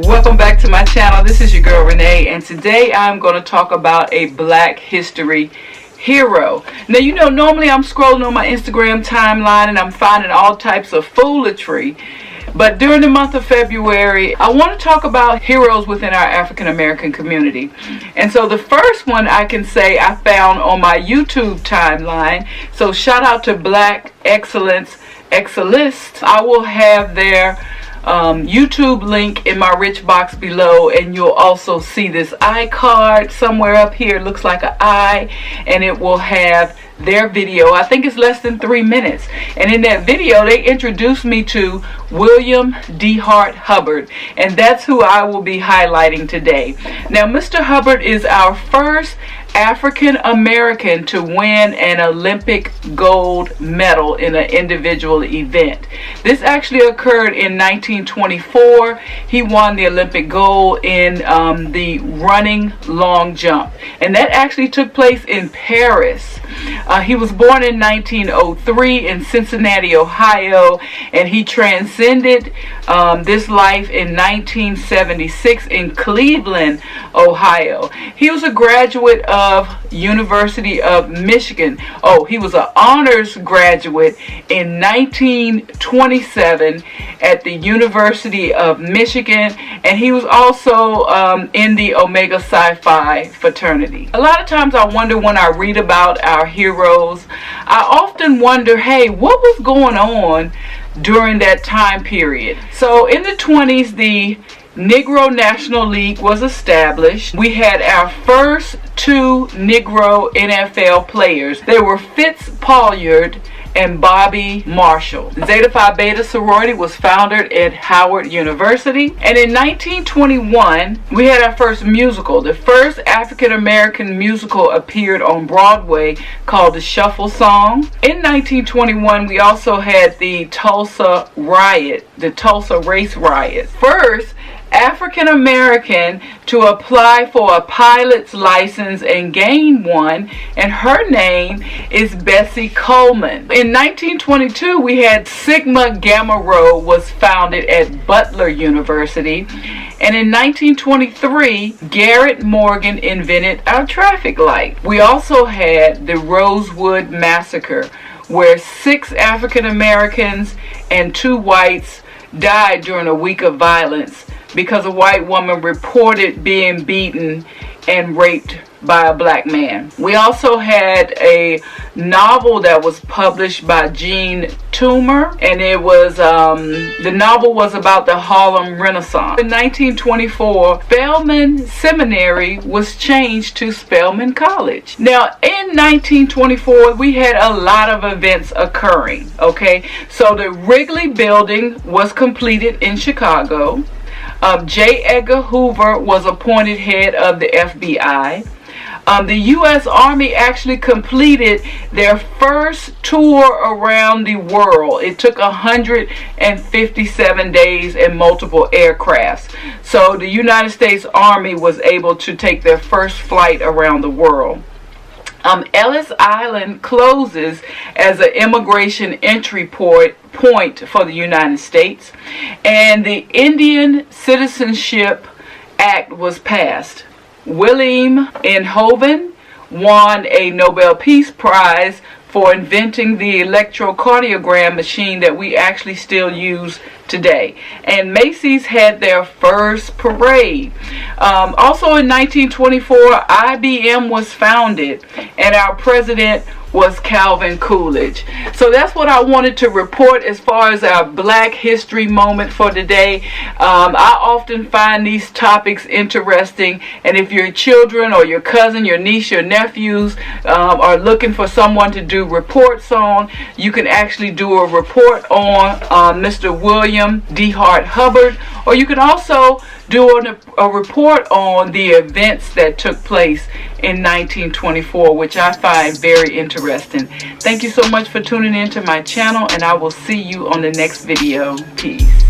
Welcome back to my channel. This is your girl Renee, and today I'm going to talk about a Black history hero. Now, you know, normally I'm scrolling on my Instagram timeline and I'm finding all types of foolery, but during the month of February I want to talk about heroes within our African American community. And so the first one I can say I found on my YouTube timeline, so shout out to Black Excellence Excellist. I will have their YouTube link in my rich box below, and you'll also see this iCard somewhere up here. It looks like an eye, and it will have their video. I think it's less than 3 minutes, and in that video they introduced me to Willian Dehart Hubbard, and that's who I will be highlighting today. Now, Mr. Hubbard is our first African American to win an Olympic gold medal in an individual event. This actually occurred in 1924. He won the Olympic gold in the running long jump, and that actually took place in Paris. He was born in 1903 in Cincinnati, Ohio, and he transcended this life in 1976 in Cleveland, Ohio. He was a graduate of University of Michigan. Oh, he was an honors graduate in 1927 at the University of Michigan, and he was also in the Omega Psi Phi fraternity. A lot of times I wonder when I read about our heroes, I often wonder, hey, what was going on during that time period? So in the 20s, the Negro National League was established. We had our first 2 Negro NFL players. They were Fritz Pollard and Bobby Marshall. Zeta Phi Beta sorority was founded at Howard University. And in 1921, we had our first musical. The first African American musical appeared on Broadway called The Shuffle Song. In 1921, we also had the Tulsa riot, the Tulsa race riot. First African American to apply for a pilot's license and gain one, and her name is Bessie Coleman. In 1922, we had Sigma Gamma Rho was founded at Butler University, and in 1923, Garrett Morgan invented our traffic light. We also had the Rosewood Massacre, where 6 African Americans and 2 whites died during a week of violence because a white woman reported being beaten and raped by a black man. We also had a novel that was published by Jean Toomer, and it was the novel was about the Harlem Renaissance. In 1924, Spelman Seminary was changed to Spelman College. Now, in 1924, we had a lot of events occurring. Okay, so the Wrigley Building was completed in Chicago. J. Edgar Hoover was appointed head of the FBI. The U.S. Army actually completed their first tour around the world. It took 157 days and multiple aircrafts. So the United States Army was able to take their first flight around the world. Ellis Island closes as an immigration entry point for the United States, and the Indian Citizenship Act was passed. William Dehart won a Nobel Peace Prize for inventing the electrocardiogram machine that we actually still use today. And Macy's had their first parade. Also in 1924, IBM was founded, and our president was Calvin Coolidge. So that's what I wanted to report as far as our Black History moment for today. I often find these topics interesting, and if your children or your cousin, your niece, your nephews are looking for someone to do reports on, you can actually do a report on Mr. Willian Dehart Hubbard, or you can also do a report on the events that took place in 1924, which I find very interesting. Thank you so much for tuning in to my channel, and I will see you on the next video. Peace.